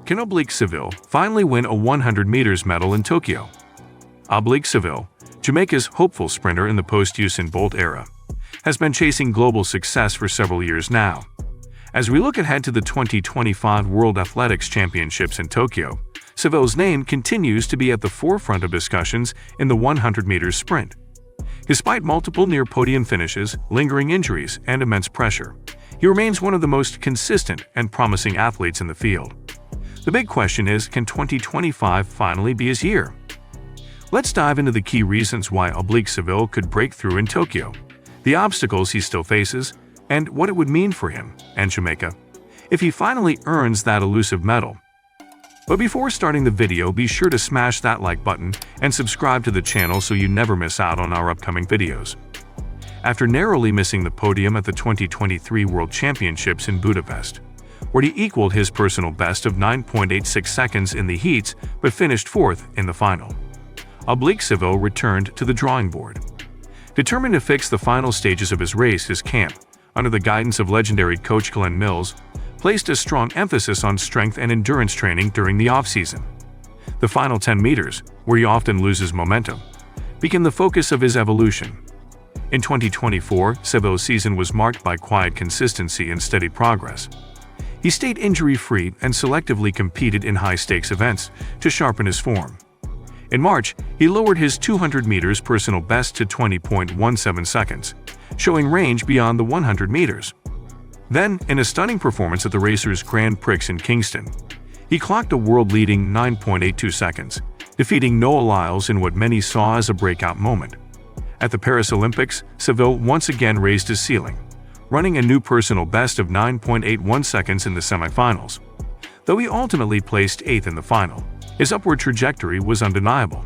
Can Oblique Seville finally win a 100 meters medal in Tokyo? Oblique Seville, Jamaica's hopeful sprinter in the post-Usain Bolt era, has been chasing global success for several years now. As we look ahead to the 2025 World Athletics Championships in Tokyo, Seville's name continues to be at the forefront of discussions in the 100 meters sprint. Despite multiple near-podium finishes, lingering injuries, and immense pressure, he remains one of the most consistent and promising athletes in the field. The big question is, can 2025 finally be his year? Let's dive into the key reasons why Oblique Seville could break through in Tokyo, the obstacles he still faces, and what it would mean for him and Jamaica if he finally earns that elusive medal. But before starting the video, be sure to smash that like button and subscribe to the channel so you never miss out on our upcoming videos. After narrowly missing the podium at the 2023 World Championships in Budapest, where he equaled his personal best of 9.86 seconds in the heats but finished fourth in the final, Oblique Seville returned to the drawing board. Determined to fix the final stages of his race, his camp, under the guidance of legendary coach Glenn Mills, placed a strong emphasis on strength and endurance training during the off-season. The final 10 meters, where he often loses momentum, became the focus of his evolution. In 2024, Seville's season was marked by quiet consistency and steady progress. He stayed injury-free and selectively competed in high-stakes events to sharpen his form. In March, he lowered his 200 meters personal best to 20.17 seconds, showing range beyond the 100 meters. Then, in a stunning performance at the Racers Grand Prix in Kingston, he clocked a world-leading 9.82 seconds, defeating Noah Lyles in what many saw as a breakout moment. At the Paris Olympics, Seville once again raised his ceiling, running a new personal best of 9.81 seconds in the semifinals. Though he ultimately placed 8th in the final, his upward trajectory was undeniable.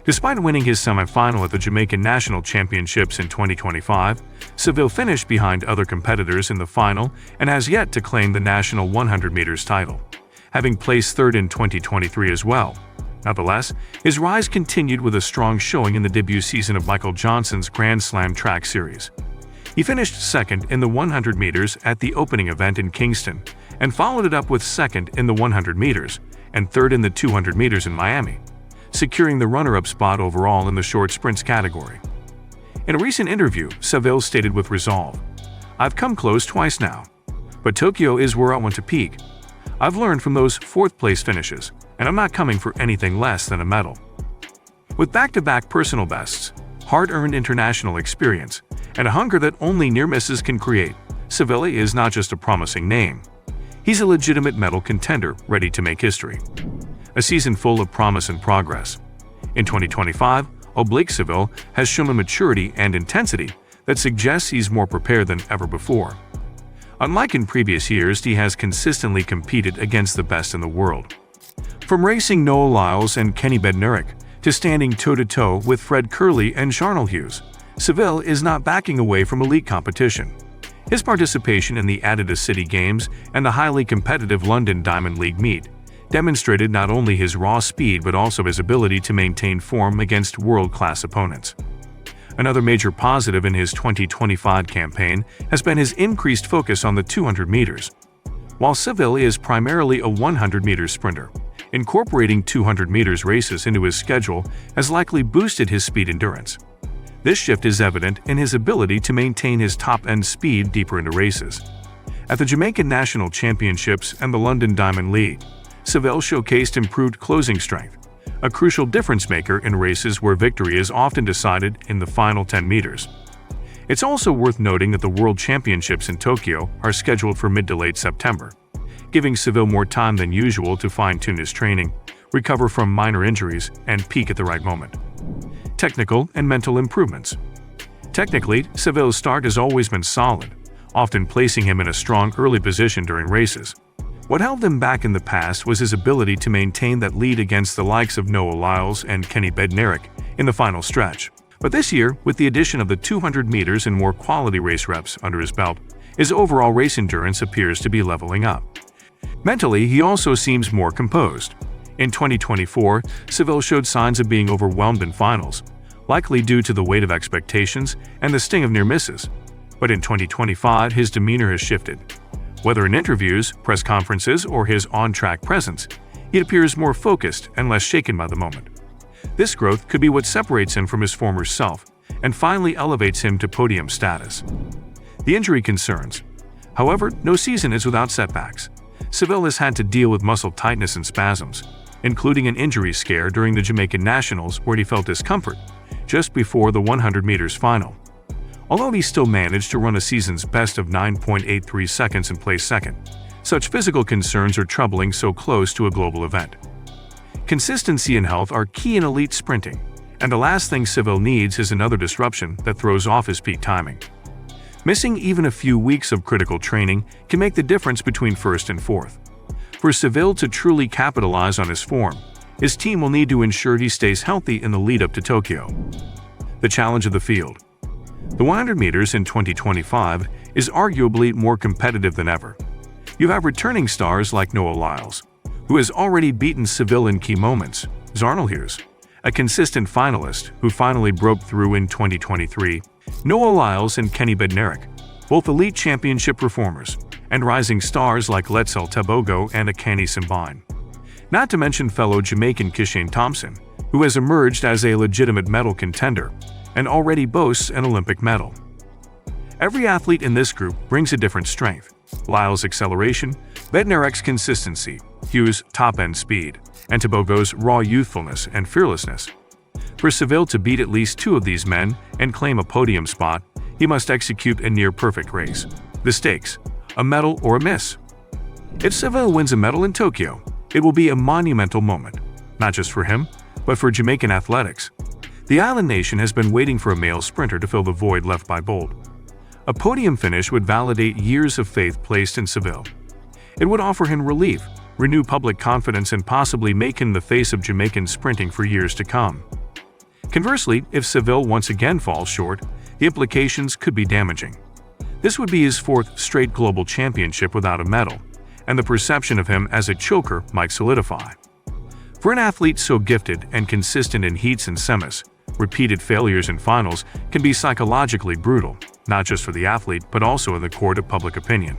Despite winning his semifinal at the Jamaican National Championships in 2025, Seville finished behind other competitors in the final and has yet to claim the national 100 meters title, having placed third in 2023 as well. Nonetheless, his rise continued with a strong showing in the debut season of Michael Johnson's Grand Slam track series. He finished second in the 100 meters at the opening event in Kingston and followed it up with second in the 100 meters and third in the 200 meters in Miami, securing the runner-up spot overall in the short sprints category. In a recent interview, Seville stated with resolve, "I've come close twice now, but Tokyo is where I want to peak. I've learned from those fourth-place finishes, and I'm not coming for anything less than a medal." With back-to-back personal bests, hard-earned international experience, and a hunger that only near misses can create, Seville is not just a promising name. He's a legitimate medal contender ready to make history. A season full of promise and progress. In 2025, Oblique Seville has shown a maturity and intensity that suggests he's more prepared than ever before. Unlike in previous years, he has consistently competed against the best in the world. From racing Noah Lyles and Kenny Bednarek to standing toe-to-toe with Fred Kerley and Charnel Hughes, Seville is not backing away from elite competition. His participation in the Adidas City Games and the highly competitive London Diamond League meet demonstrated not only his raw speed but also his ability to maintain form against world-class opponents. Another major positive in his 2025 campaign has been his increased focus on the 200 meters. While Seville is primarily a 100 meters sprinter, incorporating 200 meters races into his schedule has likely boosted his speed endurance. This shift is evident in his ability to maintain his top-end speed deeper into races. At the Jamaican National Championships and the London Diamond League, Seville showcased improved closing strength, a crucial difference-maker in races where victory is often decided in the final 10 meters. It's also worth noting that the World Championships in Tokyo are scheduled for mid to late September, giving Seville more time than usual to fine-tune his training, recover from minor injuries, and peak at the right moment. Technical and mental improvements. Technically, Seville's start has always been solid, often placing him in a strong early position during races. What held him back in the past was his ability to maintain that lead against the likes of Noah Lyles and Kenny Bednarek in the final stretch. But this year, with the addition of the 200 meters and more quality race reps under his belt, his overall race endurance appears to be leveling up. Mentally, he also seems more composed. In 2024, Seville showed signs of being overwhelmed in finals, likely due to the weight of expectations and the sting of near misses. But in 2025, his demeanor has shifted. Whether in interviews, press conferences, or his on-track presence, he appears more focused and less shaken by the moment. This growth could be what separates him from his former self and finally elevates him to podium status. The injury concerns. However, no season is without setbacks. Seville has had to deal with muscle tightness and spasms, including an injury scare during the Jamaican Nationals where he felt discomfort just before the 100 meters final. Although he still managed to run a season's best of 9.83 seconds and place second, such physical concerns are troubling so close to a global event. Consistency and health are key in elite sprinting, and the last thing Seville needs is another disruption that throws off his peak timing. Missing even a few weeks of critical training can make the difference between first and fourth. For Seville to truly capitalize on his form, his team will need to ensure he stays healthy in the lead-up to Tokyo. The challenge of the field. The 100 meters in 2025 is arguably more competitive than ever. You have returning stars like Noah Lyles, who has already beaten Seville in key moments, Zarnelheers, a consistent finalist who finally broke through in 2023, Noah Lyles and Kenny Bednarek, both elite championship performers, and rising stars like Letzel Tebogo and Akani Simbine. Not to mention fellow Jamaican Kishane Thompson, who has emerged as a legitimate medal contender and already boasts an Olympic medal. Every athlete in this group brings a different strength: Lyles' acceleration, Bednarek's consistency, Hughes' top-end speed, and Tebogo's raw youthfulness and fearlessness. For Seville to beat at least two of these men and claim a podium spot, he must execute a near-perfect race. The stakes: a medal or a miss. If Seville wins a medal in Tokyo, it will be a monumental moment, not just for him, but for Jamaican athletics. The island nation has been waiting for a male sprinter to fill the void left by Bolt. A podium finish would validate years of faith placed in Seville. It would offer him relief, renew public confidence, and possibly make him the face of Jamaican sprinting for years to come. Conversely, if Seville once again falls short, the implications could be damaging. This would be his fourth straight global championship without a medal, and the perception of him as a choker might solidify. For an athlete so gifted and consistent in heats and semis, repeated failures in finals can be psychologically brutal, not just for the athlete but also in the court of public opinion.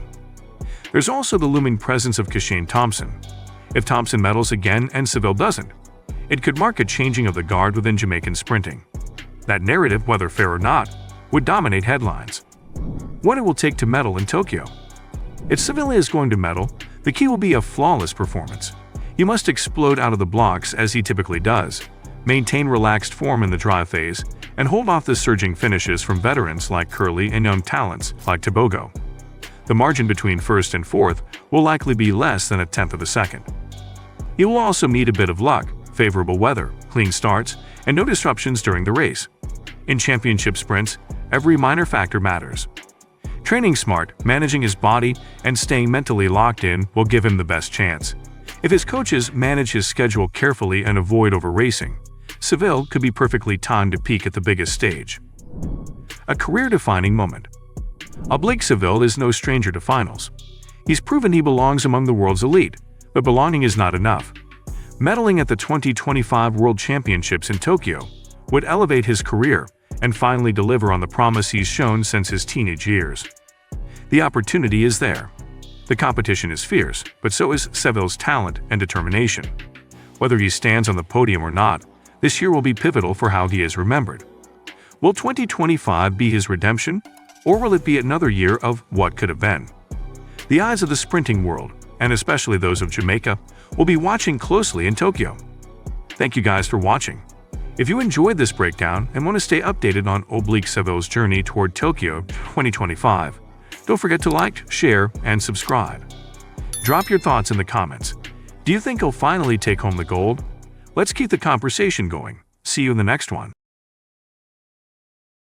There's also the looming presence of Kishane Thompson. If Thompson medals again and Seville doesn't, it could mark a changing of the guard within Jamaican sprinting. That narrative, whether fair or not, would dominate headlines. What it will take to medal in Tokyo. If Seville is going to medal, the key will be a flawless performance. He must explode out of the blocks as he typically does, maintain relaxed form in the dry phase, and hold off the surging finishes from veterans like Curley and young talents like Tebogo. The margin between first and fourth will likely be less than a tenth of a second. He will also need a bit of luck, favorable weather, clean starts, and no disruptions during the race. In championship sprints, every minor factor matters. Training smart, managing his body, and staying mentally locked in will give him the best chance. If his coaches manage his schedule carefully and avoid over-racing, Seville could be perfectly timed to peak at the biggest stage. A career-defining moment. Oblique Seville is no stranger to finals. He's proven he belongs among the world's elite, but belonging is not enough. Medaling at the 2025 World Championships in Tokyo would elevate his career and finally deliver on the promise he's shown since his teenage years. The opportunity is there. The competition is fierce, but so is Seville's talent and determination. Whether he stands on the podium or not, this year will be pivotal for how he is remembered. Will 2025 be his redemption, or will it be another year of what could have been? The eyes of the sprinting world, and especially those of Jamaica, will be watching closely in Tokyo. Thank you guys for watching. If you enjoyed this breakdown and want to stay updated on Oblique Seville's journey toward Tokyo 2025, don't forget to like, share, and subscribe. Drop your thoughts in the comments. Do you think he'll finally take home the gold? Let's keep the conversation going. See you in the next one.